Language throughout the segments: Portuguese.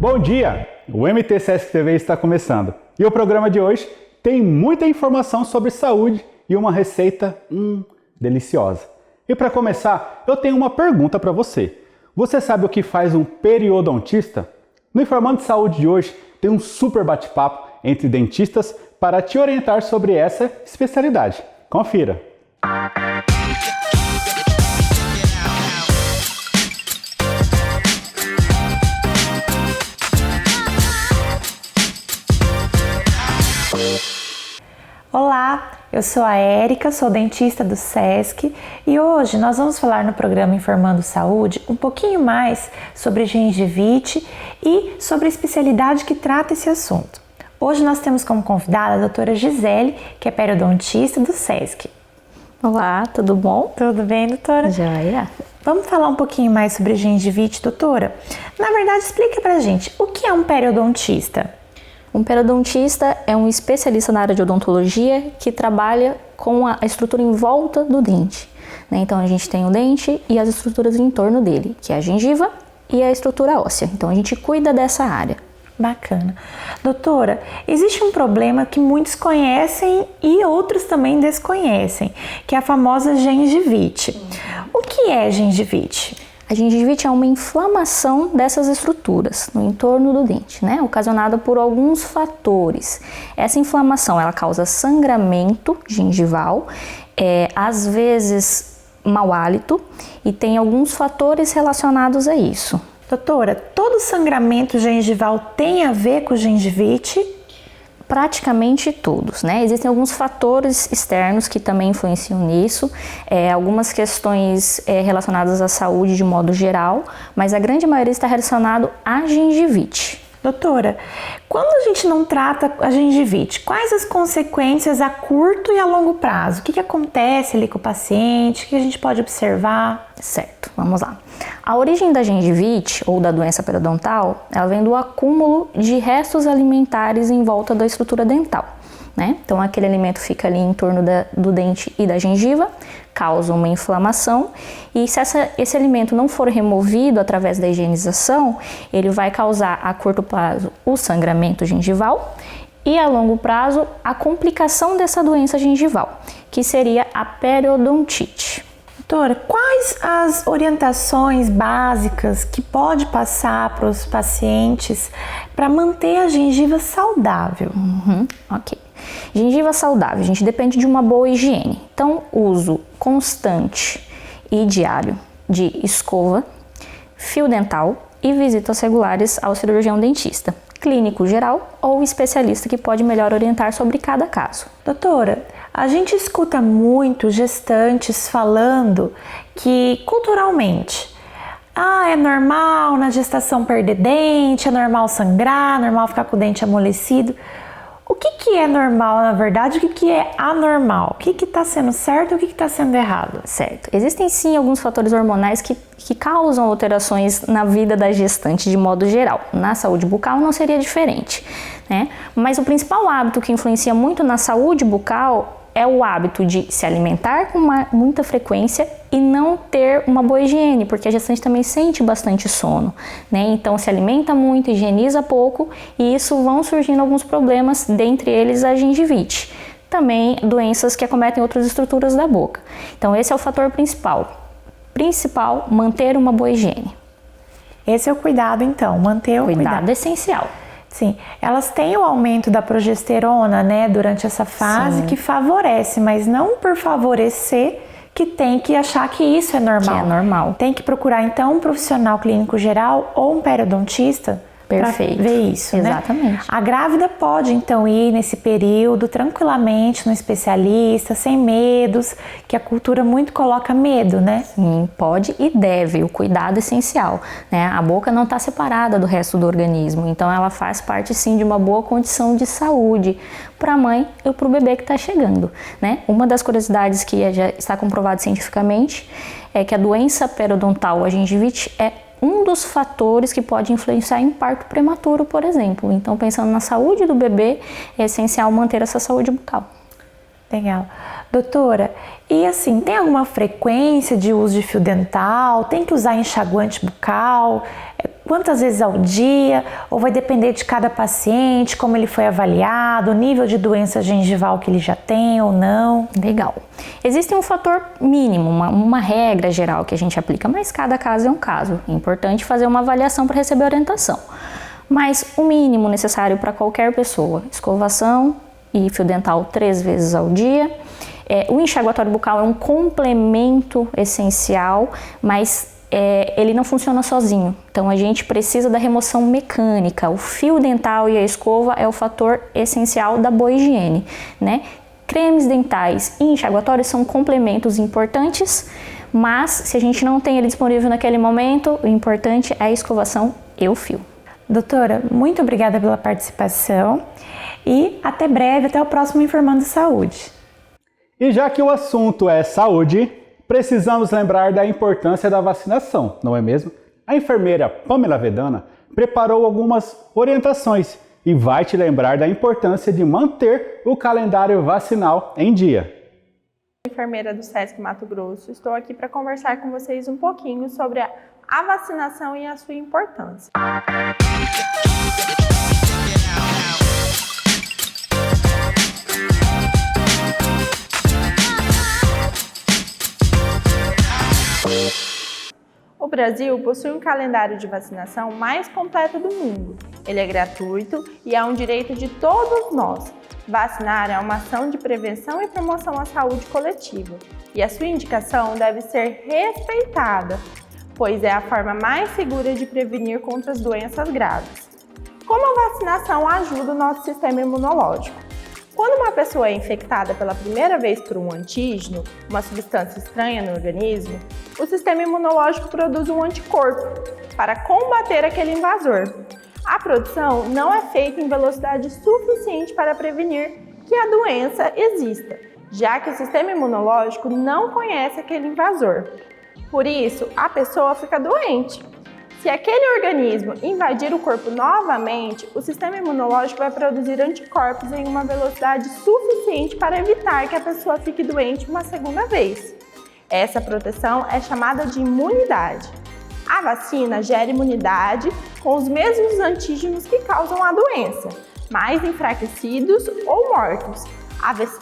Bom dia! O MT Sesc TV está começando e o programa de hoje tem muita informação sobre saúde e uma receita deliciosa. E para começar, eu tenho uma pergunta para você. Você sabe o que faz um periodontista? No Informando de Saúde de hoje tem um super bate-papo entre dentistas para te orientar sobre essa especialidade. Confira! Olá, eu sou a Érica, sou dentista do Sesc e hoje nós vamos falar no programa Informando Saúde um pouquinho mais sobre gengivite e sobre a especialidade que trata esse assunto. Hoje nós temos como convidada a doutora Gisele, que é periodontista do Sesc. Olá, tudo bom? Tudo bem, doutora? Joia. Vamos falar um pouquinho mais sobre gengivite, doutora? Na verdade, explica pra gente, o que é um periodontista? Um periodontista é um especialista na área de odontologia que trabalha com a estrutura em volta do dente. Então a gente tem o dente e as estruturas em torno dele, que é a gengiva e a estrutura óssea. Então a gente cuida dessa área. Bacana. Doutora, existe um problema que muitos conhecem e outros também desconhecem, que é a famosa gengivite. O que é gengivite? A gengivite é uma inflamação dessas estruturas no entorno do dente, ocasionada por alguns fatores. Essa inflamação ela causa sangramento gengival, às vezes mau hálito, e tem alguns fatores relacionados a isso. Doutora, todo sangramento gengival tem a ver com gengivite? Praticamente todos, Existem alguns fatores externos que também influenciam nisso, algumas questões relacionadas à saúde de modo geral, mas a grande maioria está relacionado à gengivite. Doutora, quando a gente não trata a gengivite, quais as consequências a curto e a longo prazo? O que acontece ali com o paciente? O que a gente pode observar? Certo, vamos lá. A origem da gengivite ou da doença periodontal, ela vem do acúmulo de restos alimentares em volta da estrutura dental. Então aquele alimento fica ali em torno do dente e da gengiva, causa uma inflamação e se esse alimento não for removido através da higienização, ele vai causar a curto prazo o sangramento gengival e a longo prazo a complicação dessa doença gengival, que seria a periodontite. Doutora, quais as orientações básicas que pode passar para os pacientes para manter a gengiva saudável? Ok. Gengiva saudável, a gente depende de uma boa higiene. Então, uso constante e diário de escova, fio dental e visitas regulares ao cirurgião dentista, clínico geral ou especialista que pode melhor orientar sobre cada caso. Doutora, a gente escuta muito gestantes falando que culturalmente é normal na gestação perder dente, é normal sangrar, é normal ficar com o dente amolecido. O que é normal, na verdade, o que é anormal? O que está sendo certo e o que está sendo errado? Certo. Existem sim alguns fatores hormonais que causam alterações na vida da gestante de modo geral. Na saúde bucal não seria diferente, Mas o principal hábito que influencia muito na saúde bucal é o hábito de se alimentar com muita frequência e não ter uma boa higiene, porque a gestante também sente bastante sono, Então se alimenta muito, higieniza pouco e isso vão surgindo alguns problemas, dentre eles a gengivite. Também doenças que acometem outras estruturas da boca. Então esse é o fator principal. Manter uma boa higiene. Esse é o cuidado então, manter o cuidado. Cuidado essencial. Sim, elas têm o aumento da progesterona, durante essa fase, que favorece, mas não por favorecer que tem que achar que isso é normal. Que é normal. Tem que procurar então um profissional clínico geral ou um periodontista para ver isso, Exatamente. A grávida pode então ir nesse período tranquilamente no especialista, sem medos, que a cultura muito coloca medo, Sim, pode e deve, o cuidado essencial, A boca não está separada do resto do organismo, então ela faz parte sim de uma boa condição de saúde para a mãe e para o bebê que está chegando, Uma das curiosidades que já está comprovado cientificamente é que a doença periodontal, a gengivite, é um dos fatores que pode influenciar em parto prematuro, por exemplo. Então, pensando na saúde do bebê, é essencial manter essa saúde bucal. Legal. Doutora, e assim, tem alguma frequência de uso de fio dental? Tem que usar enxaguante bucal? quantas vezes ao dia, ou vai depender de cada paciente, como ele foi avaliado, o nível de doença gengival que ele já tem ou não? Legal. Existe um fator mínimo, uma regra geral que a gente aplica, mas cada caso é um caso. É importante fazer uma avaliação para receber orientação. Mas o mínimo necessário para qualquer pessoa, escovação e fio dental 3 vezes ao dia. O enxaguatório bucal é um complemento essencial, mas ele não funciona sozinho. Então a gente precisa da remoção mecânica. O fio dental e a escova é o fator essencial da boa higiene, né? Cremes dentais e enxaguatórios são complementos importantes, mas se a gente não tem ele disponível naquele momento, o importante é a escovação e o fio. Doutora, muito obrigada pela participação e até breve, até o próximo Informando Saúde. E já que o assunto é saúde, precisamos lembrar da importância da vacinação, não é mesmo? A enfermeira Pamela Vedana preparou algumas orientações e vai te lembrar da importância de manter o calendário vacinal em dia. Enfermeira do SESC Mato Grosso, estou aqui para conversar com vocês um pouquinho sobre a vacinação e a sua importância. O Brasil possui um calendário de vacinação mais completo do mundo. Ele é gratuito e é um direito de todos nós. Vacinar é uma ação de prevenção e promoção à saúde coletiva, e a sua indicação deve ser respeitada, pois é a forma mais segura de prevenir contra as doenças graves. Como a vacinação ajuda o nosso sistema imunológico? Quando uma pessoa é infectada pela primeira vez por um antígeno, uma substância estranha no organismo, o sistema imunológico produz um anticorpo para combater aquele invasor. A produção não é feita em velocidade suficiente para prevenir que a doença exista, já que o sistema imunológico não conhece aquele invasor. Por isso, a pessoa fica doente. Se aquele organismo invadir o corpo novamente, o sistema imunológico vai produzir anticorpos em uma velocidade suficiente para evitar que a pessoa fique doente uma segunda vez. Essa proteção é chamada de imunidade. A vacina gera imunidade com os mesmos antígenos que causam a doença, mais enfraquecidos ou mortos.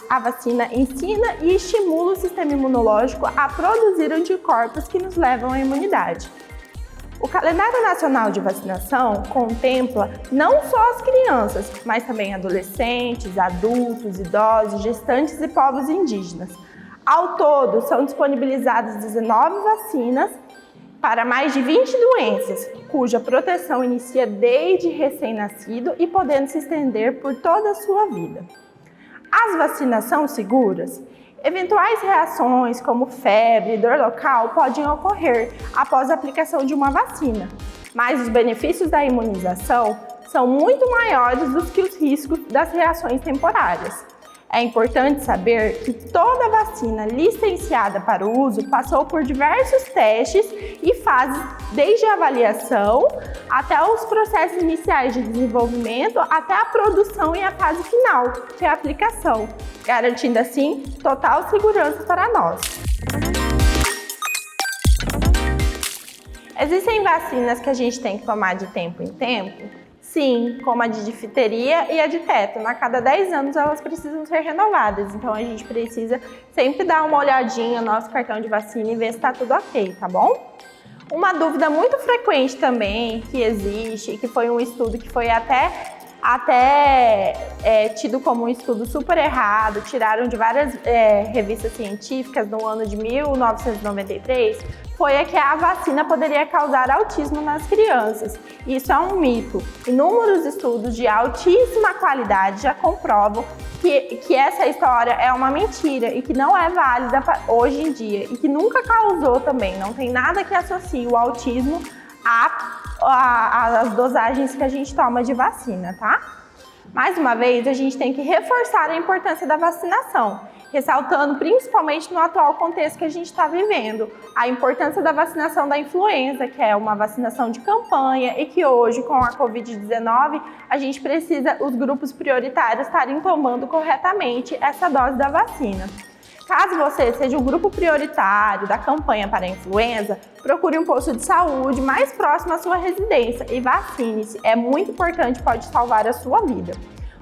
A vacina ensina e estimula o sistema imunológico a produzir anticorpos que nos levam à imunidade. O calendário nacional de vacinação contempla não só as crianças, mas também adolescentes, adultos, idosos, gestantes e povos indígenas. Ao todo, são disponibilizadas 19 vacinas para mais de 20 doenças, cuja proteção inicia desde recém-nascido e podendo se estender por toda a sua vida. As vacinas são seguras? Eventuais reações como febre e dor local podem ocorrer após a aplicação de uma vacina, mas os benefícios da imunização são muito maiores do que os riscos das reações temporárias. É importante saber que toda vacina licenciada para o uso passou por diversos testes e fases, desde a avaliação até os processos iniciais de desenvolvimento, até a produção e a fase final, que é a aplicação, garantindo assim total segurança para nós. Existem vacinas que a gente tem que tomar de tempo em tempo? Sim, como a de difteria e a de tétano. A cada 10 anos elas precisam ser renovadas, então a gente precisa sempre dar uma olhadinha no nosso cartão de vacina e ver se está tudo ok, tá bom? Uma dúvida muito frequente também que existe, que foi um estudo que foi até tido como um estudo super errado, tiraram de várias revistas científicas no ano de 1993, foi a que a vacina poderia causar autismo nas crianças. Isso é um mito. Inúmeros estudos de altíssima qualidade já comprovam que essa história é uma mentira e que não é válida hoje em dia e que nunca causou também, não tem nada que associe o autismo às dosagens que a gente toma de vacina, tá? Mais uma vez, a gente tem que reforçar a importância da vacinação, ressaltando principalmente no atual contexto que a gente está vivendo, a importância da vacinação da influenza, que é uma vacinação de campanha e que hoje, com a Covid-19, a gente precisa, os grupos prioritários estarem tomando corretamente essa dose da vacina. Caso você seja um grupo prioritário da campanha para a influenza, procure um posto de saúde mais próximo à sua residência e vacine-se. É muito importante, pode salvar a sua vida.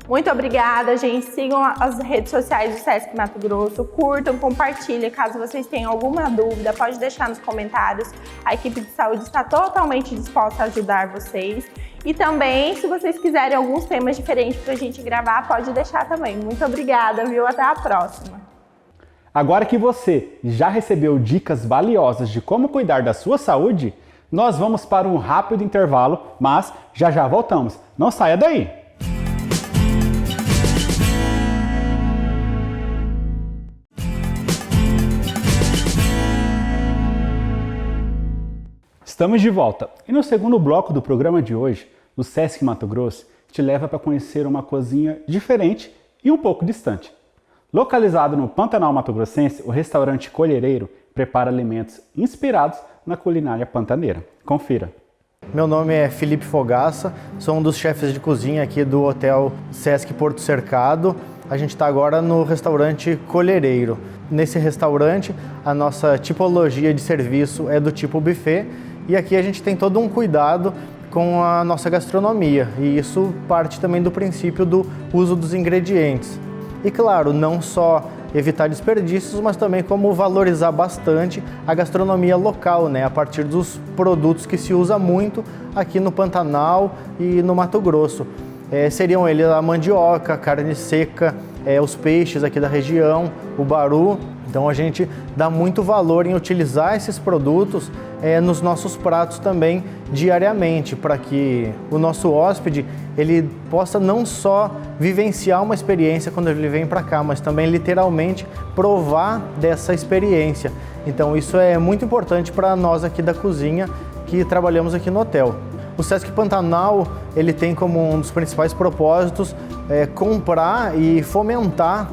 Muito obrigada, gente. Sigam as redes sociais do Sesc Mato Grosso, curtam, compartilhem. Caso vocês tenham alguma dúvida, pode deixar nos comentários. A equipe de saúde está totalmente disposta a ajudar vocês. E também, se vocês quiserem alguns temas diferentes para a gente gravar, pode deixar também. Muito obrigada, viu? Até a próxima. Agora que você já recebeu dicas valiosas de como cuidar da sua saúde, nós vamos para um rápido intervalo, mas já voltamos. Não saia daí! Estamos de volta e no segundo bloco do programa de hoje, o Sesc Mato Grosso te leva para conhecer uma cozinha diferente e um pouco distante. Localizado no Pantanal Mato Grossense, o restaurante Colhereiro prepara alimentos inspirados na culinária pantaneira. Confira! Meu nome é Felipe Fogaça, sou um dos chefes de cozinha aqui do Hotel Sesc Porto Cercado. A gente está agora no restaurante Colhereiro. Nesse restaurante, a nossa tipologia de serviço é do tipo buffet e aqui a gente tem todo um cuidado com a nossa gastronomia e isso parte também do princípio do uso dos ingredientes. E claro, não só evitar desperdícios, mas também como valorizar bastante a gastronomia local, né, a partir dos produtos que se usa muito aqui no Pantanal e no Mato Grosso. Seriam eles a mandioca, a carne seca, os peixes aqui da região, o baru. Então a gente dá muito valor em utilizar esses produtos nos nossos pratos também diariamente, para que o nosso hóspede ele possa não só vivenciar uma experiência quando ele vem para cá, mas também literalmente provar dessa experiência. Então isso é muito importante para nós aqui da cozinha que trabalhamos aqui no hotel. O Sesc Pantanal ele tem como um dos principais propósitos comprar e fomentar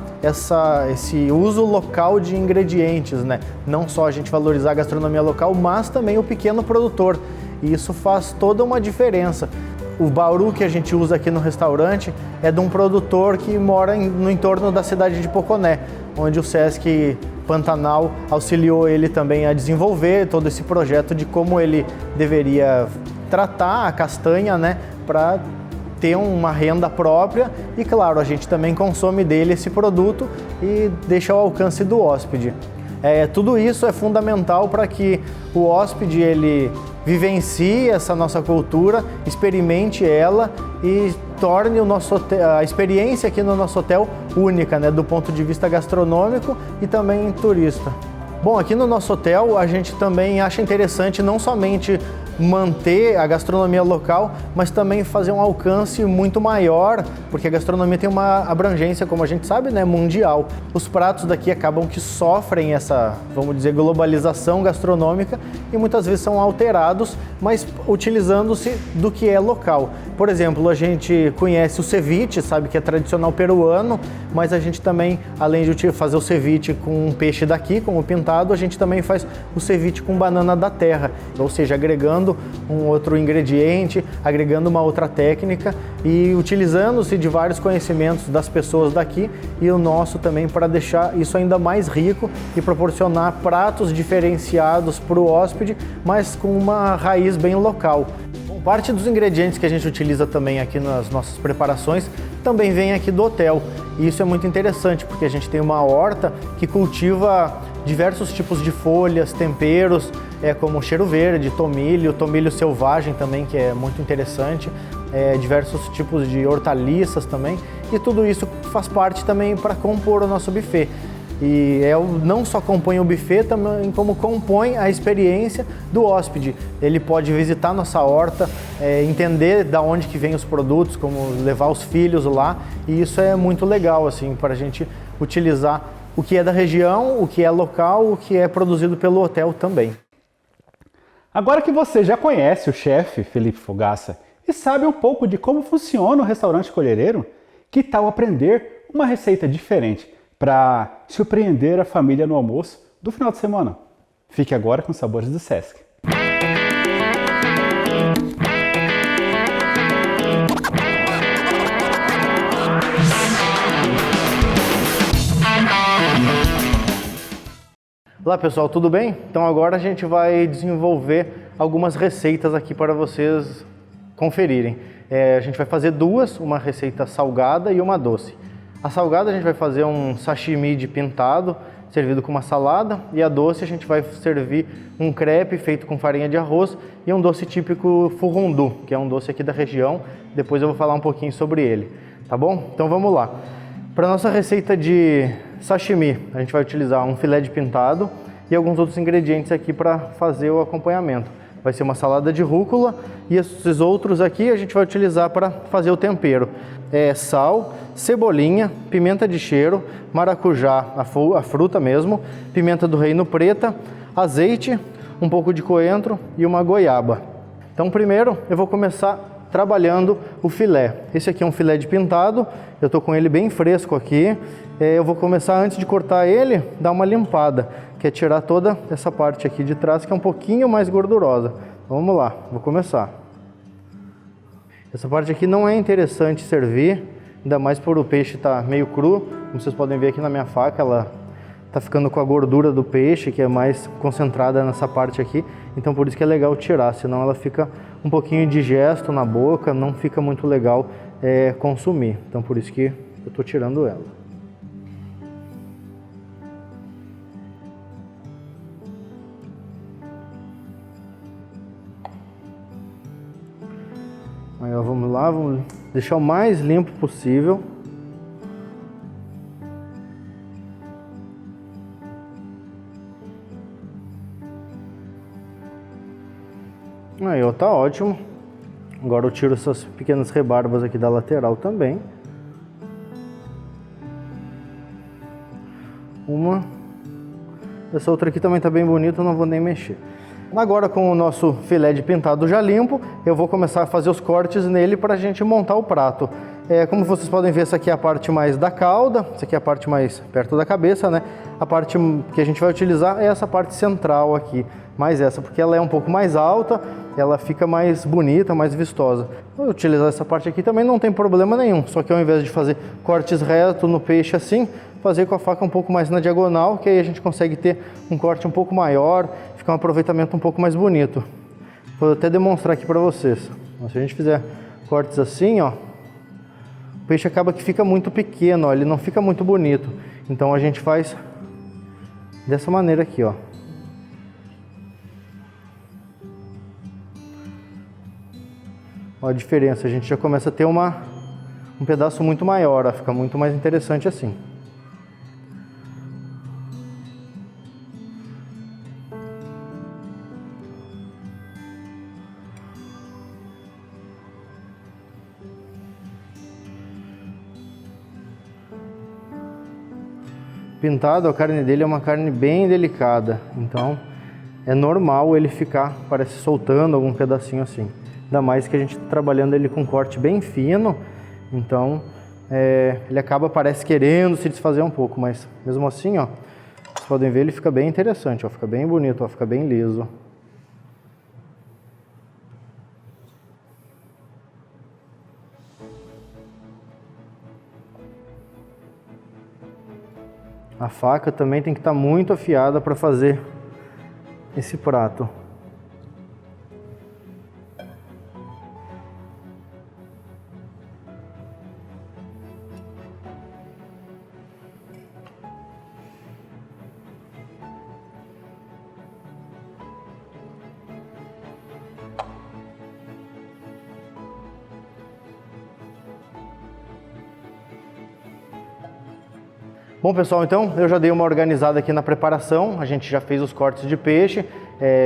esse uso local de ingredientes, né? Não só a gente valorizar a gastronomia local, mas também o pequeno produtor. E isso faz toda uma diferença. O bauru que a gente usa aqui no restaurante é de um produtor que mora no entorno da cidade de Poconé, onde o Sesc Pantanal auxiliou ele também a desenvolver todo esse projeto de como ele deveria tratar a castanha, né, para ter uma renda própria e, claro, a gente também consome dele esse produto e deixa ao alcance do hóspede. Tudo isso é fundamental para que o hóspede ele vivencie essa nossa cultura, experimente ela e torne a experiência aqui no nosso hotel única, né, do ponto de vista gastronômico e também turista. Bom, aqui no nosso hotel a gente também acha interessante não somente manter a gastronomia local, mas também fazer um alcance muito maior, porque a gastronomia tem uma abrangência, como a gente sabe, né, mundial. Os pratos daqui acabam que sofrem essa, vamos dizer, globalização gastronômica e muitas vezes são alterados, mas utilizando-se do que é local. Por exemplo, a gente conhece o ceviche, sabe que é tradicional peruano, mas a gente também, além de fazer o ceviche com um peixe daqui, como o pintado, a gente também faz o ceviche com banana da terra, ou seja, agregando um outro ingrediente, agregando uma outra técnica e utilizando-se de vários conhecimentos das pessoas daqui e o nosso também para deixar isso ainda mais rico e proporcionar pratos diferenciados para o hóspede, mas com uma raiz bem local. Bom, parte dos ingredientes que a gente utiliza também aqui nas nossas preparações também vem aqui do hotel e isso é muito interessante porque a gente tem uma horta que cultiva diversos tipos de folhas, temperos, como cheiro verde, tomilho selvagem também, que é muito interessante, diversos tipos de hortaliças também, e tudo isso faz parte também para compor o nosso buffet. E não só compõe o buffet, também como compõe a experiência do hóspede. Ele pode visitar nossa horta, entender da onde que vem os produtos, como levar os filhos lá, e isso é muito legal assim, para a gente utilizar o que é da região, o que é local, o que é produzido pelo hotel também. Agora que você já conhece o chefe Felipe Fogaça e sabe um pouco de como funciona o restaurante Colhereiro, que tal aprender uma receita diferente para surpreender a família no almoço do final de semana? Fique agora com os sabores do Sesc. Olá pessoal, tudo bem? Então agora a gente vai desenvolver algumas receitas aqui para vocês conferirem. A gente vai fazer duas, uma receita salgada e uma doce. A salgada a gente vai fazer um sashimi de pintado, servido com uma salada, e a doce a gente vai servir um crepe feito com farinha de arroz e um doce típico furundu, que é um doce aqui da região. Depois eu vou falar um pouquinho sobre ele, tá bom? Então vamos lá. Para nossa receita de sashimi, a gente vai utilizar um filé de pintado e alguns outros ingredientes aqui para fazer o acompanhamento. Vai ser uma salada de rúcula e esses outros aqui a gente vai utilizar para fazer o tempero. Sal, cebolinha, pimenta de cheiro, maracujá, a fruta mesmo, pimenta do reino preta, azeite, um pouco de coentro e uma goiaba. Então primeiro eu vou começar trabalhando o filé. Esse aqui é um filé de pintado, eu estou com ele bem fresco aqui. Eu vou começar, antes de cortar ele, dar uma limpada, que é tirar toda essa parte aqui de trás, que é um pouquinho mais gordurosa. Então, vamos lá, vou começar. Essa parte aqui não é interessante servir, ainda mais por o peixe estar meio cru. Como vocês podem ver aqui na minha faca, ela está ficando com a gordura do peixe, que é mais concentrada nessa parte aqui. Então por isso que é legal tirar, senão ela fica um pouquinho indigesto na boca, não fica muito legal consumir. Então por isso que eu estou tirando ela. Aí, ó, vamos lá, vamos deixar o mais limpo possível. Aí, ó, tá ótimo. Agora eu tiro essas pequenas rebarbas aqui da lateral também. Essa outra aqui também tá bem bonita, eu não vou nem mexer. Agora, com o nosso filé de pintado já limpo, eu vou começar a fazer os cortes nele para a gente montar o prato. Como vocês podem ver, essa aqui é a parte mais da cauda, essa aqui é a parte mais perto da cabeça, né? A parte que a gente vai utilizar é essa parte central aqui, mais essa, porque ela é um pouco mais alta, ela fica mais bonita, mais vistosa. Vou utilizar essa parte aqui também, não tem problema nenhum, só que ao invés de fazer cortes retos no peixe assim, fazer com a faca um pouco mais na diagonal, que aí a gente consegue ter um corte um pouco maior, fica um aproveitamento um pouco mais bonito. Vou até demonstrar aqui para vocês. Se a gente fizer cortes assim, ó, o peixe acaba que fica muito pequeno, ó, ele não fica muito bonito. Então a gente faz dessa maneira aqui, ó. Olha a diferença, a gente já começa a ter um pedaço muito maior, ó, fica muito mais interessante assim. Pintado, a carne dele é uma carne bem delicada, então é normal ele ficar, parece, soltando algum pedacinho assim. Ainda mais que a gente está trabalhando ele com corte bem fino, então ele acaba, parece, querendo se desfazer um pouco, mas mesmo assim, ó, vocês podem ver, ele fica bem interessante, ó, fica bem bonito, ó, fica bem liso. A faca também tem que estar muito afiada para fazer esse prato. Bom pessoal, então eu já dei uma organizada aqui na preparação, a gente já fez os cortes de peixe,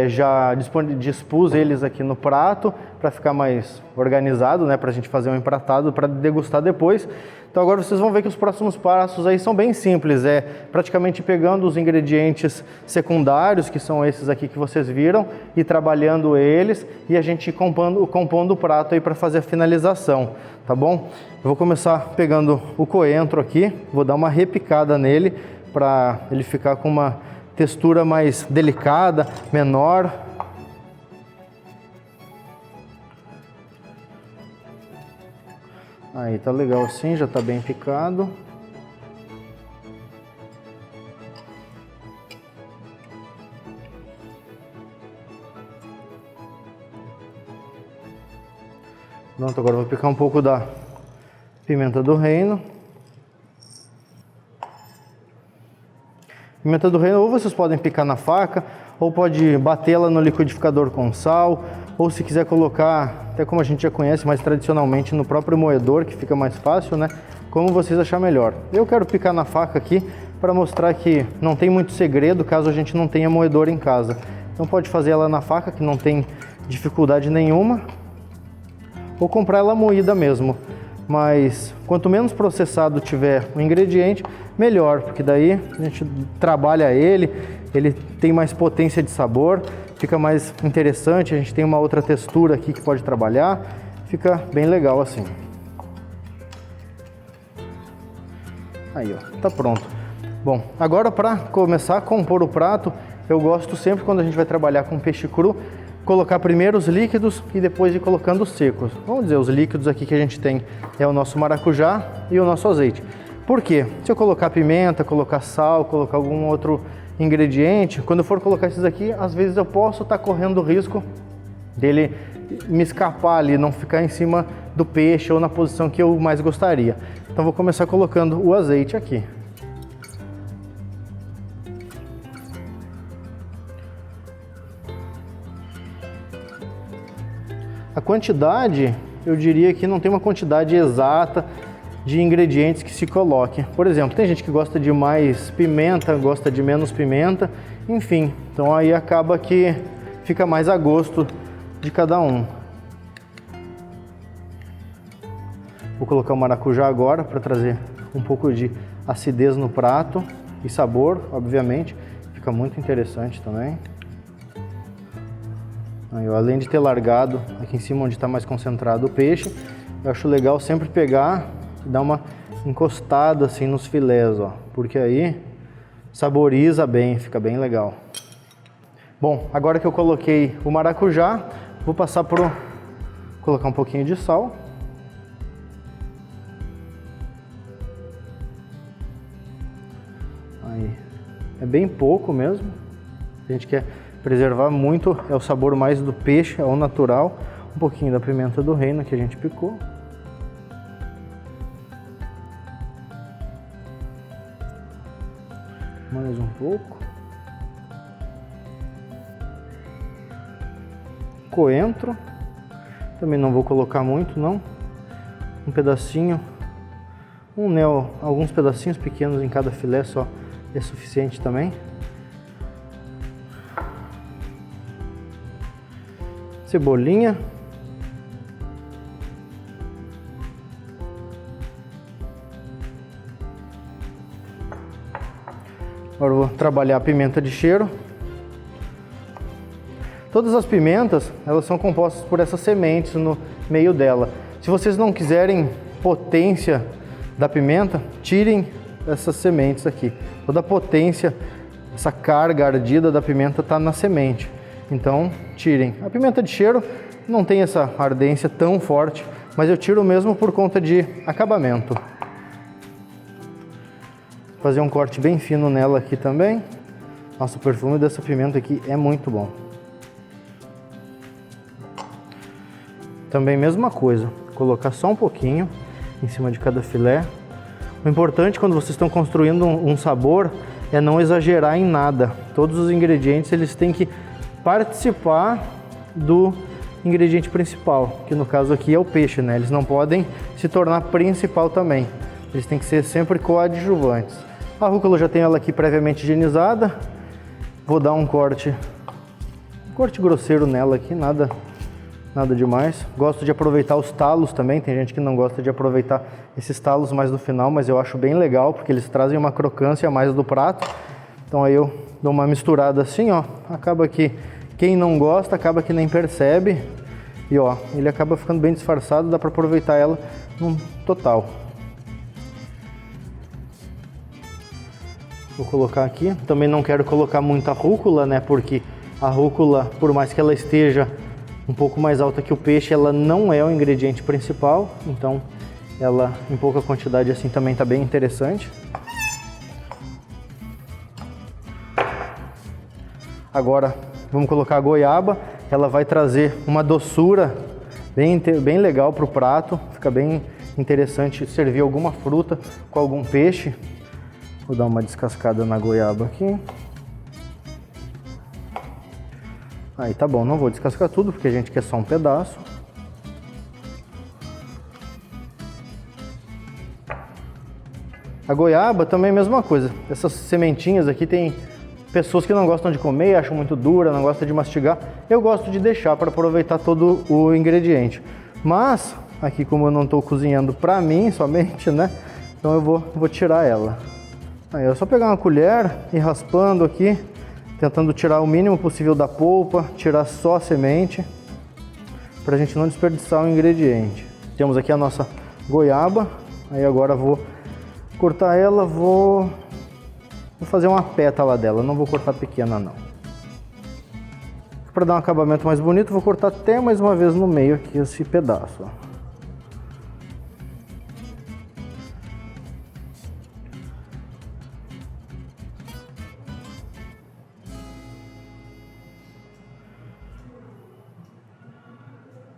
já dispus eles aqui no prato para ficar mais organizado, né, para a gente fazer um empratado para degustar depois. Então agora vocês vão ver que os próximos passos aí são bem simples, praticamente pegando os ingredientes secundários, que são esses aqui que vocês viram, e trabalhando eles, e a gente compondo o prato aí para fazer a finalização, tá bom? Eu vou começar pegando o coentro aqui, vou dar uma repicada nele para ele ficar com uma textura mais delicada, menor. Aí tá legal assim, já tá bem picado. Pronto, agora eu vou picar um pouco da pimenta do reino. Pimenta do reino, ou vocês podem picar na faca, ou pode batê-la no liquidificador com sal, ou se quiser colocar, até como a gente já conhece mais tradicionalmente, no próprio moedor, que fica mais fácil, né? Como vocês achar melhor. Eu quero picar na faca aqui para mostrar que não tem muito segredo caso a gente não tenha moedor em casa. Então pode fazer ela na faca, que não tem dificuldade nenhuma, ou comprar ela moída mesmo. Mas quanto menos processado tiver o ingrediente, melhor, porque daí a gente trabalha ele tem mais potência de sabor, fica mais interessante, a gente tem uma outra textura aqui que pode trabalhar, fica bem legal assim. Aí, ó, tá pronto. Bom, agora para começar a compor o prato, eu gosto sempre, quando a gente vai trabalhar com peixe cru, colocar primeiro os líquidos e depois ir colocando os secos. Vamos dizer, os líquidos aqui que a gente tem é o nosso maracujá e o nosso azeite. Por quê? Se eu colocar pimenta, colocar sal, colocar algum outro ingrediente, quando eu for colocar esses aqui, às vezes eu posso estar correndo o risco dele me escapar ali, não ficar em cima do peixe ou na posição que eu mais gostaria. Então vou começar colocando o azeite aqui. A quantidade, eu diria que não tem uma quantidade exata de ingredientes que se coloque. Por exemplo, tem gente que gosta de mais pimenta, gosta de menos pimenta, enfim. Então aí acaba que fica mais a gosto de cada um. Vou colocar o maracujá agora para trazer um pouco de acidez no prato e sabor, obviamente. Fica muito interessante também. Aí, além de ter largado aqui em cima onde está mais concentrado o peixe, eu acho legal sempre pegar e dar uma encostada assim nos filés, ó, porque aí saboriza bem, fica bem legal. Bom, agora que eu coloquei o maracujá, vou passar por colocar um pouquinho de sal. Aí, é bem pouco mesmo. A gente quer preservar muito, é o sabor mais do peixe, é o natural. Um pouquinho da pimenta do reino que a gente picou. Mais um pouco. Coentro. Também não vou colocar muito, não. Um pedacinho. Alguns pedacinhos pequenos em cada filé só é suficiente também. Cebolinha. Agora eu vou trabalhar a pimenta de cheiro. Todas as pimentas, elas são compostas por essas sementes no meio dela. Se vocês não quiserem potência da pimenta, tirem essas sementes aqui. Toda a potência, essa carga ardida da pimenta está na semente. Então, tirem. A pimenta de cheiro não tem essa ardência tão forte, mas eu tiro mesmo por conta de acabamento. Vou fazer um corte bem fino nela aqui também. Nossa, o perfume dessa pimenta aqui é muito bom. Também mesma coisa, colocar só um pouquinho em cima de cada filé. O importante quando vocês estão construindo um sabor é não exagerar em nada. Todos os ingredientes eles têm que participar do ingrediente principal, que no caso aqui é o peixe, né? Eles não podem se tornar principal também. Eles têm que ser sempre coadjuvantes. A rúcula eu já tenho ela aqui previamente higienizada. Vou dar um corte grosseiro nela aqui, nada demais. Gosto de aproveitar os talos também, tem gente que não gosta de aproveitar esses talos mais no final, mas eu acho bem legal, porque eles trazem uma crocância a mais do prato. Então aí eu dou uma misturada assim, ó, acaba que quem não gosta acaba que nem percebe. E ó, ele acaba ficando bem disfarçado, dá para aproveitar ela no total. Vou colocar aqui, também não quero colocar muita rúcula, né, porque a rúcula, por mais que ela esteja um pouco mais alta que o peixe, ela não é o ingrediente principal, então ela em pouca quantidade assim também está bem interessante. Agora vamos colocar a goiaba, ela vai trazer uma doçura bem legal para o prato, fica bem interessante servir alguma fruta com algum peixe. Vou dar uma descascada na goiaba aqui. Aí tá bom, não vou descascar tudo porque a gente quer só um pedaço. A goiaba também é a mesma coisa. Essas sementinhas aqui tem pessoas que não gostam de comer, acham muito dura, não gostam de mastigar. Eu gosto de deixar para aproveitar todo o ingrediente. Mas aqui, como eu não estou cozinhando para mim somente, né? Então eu vou tirar ela. Aí é só pegar uma colher e raspando aqui, tentando tirar o mínimo possível da polpa, tirar só a semente, para a gente não desperdiçar o ingrediente. Temos aqui a nossa goiaba. Aí agora vou cortar ela, vou fazer uma pétala dela, não vou cortar pequena não. Para dar um acabamento mais bonito, vou cortar até mais uma vez no meio aqui esse pedaço.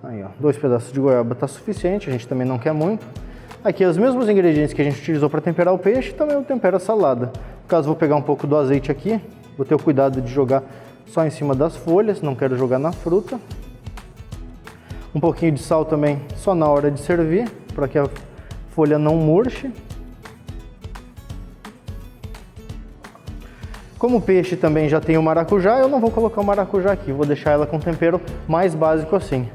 Aí, ó, 2 pedaços de goiaba tá suficiente, a gente também não quer muito. Aqui os mesmos ingredientes que a gente utilizou para temperar o peixe, também eu tempero a salada. No caso, vou pegar um pouco do azeite aqui, vou ter o cuidado de jogar só em cima das folhas, não quero jogar na fruta. Um pouquinho de sal também, só na hora de servir, para que a folha não murche. Como o peixe também já tem o maracujá, eu não vou colocar o maracujá aqui, vou deixar ela com tempero mais básico assim.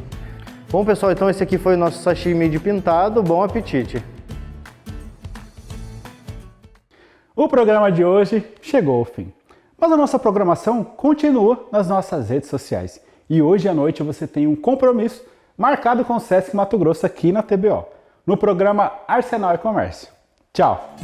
Bom, pessoal, então esse aqui foi o nosso sashimi de pintado. Bom apetite! O programa de hoje chegou ao fim, mas a nossa programação continua nas nossas redes sociais. E hoje à noite você tem um compromisso marcado com o Sesc Mato Grosso aqui na TBO, no programa Arsenal e Comércio. Tchau!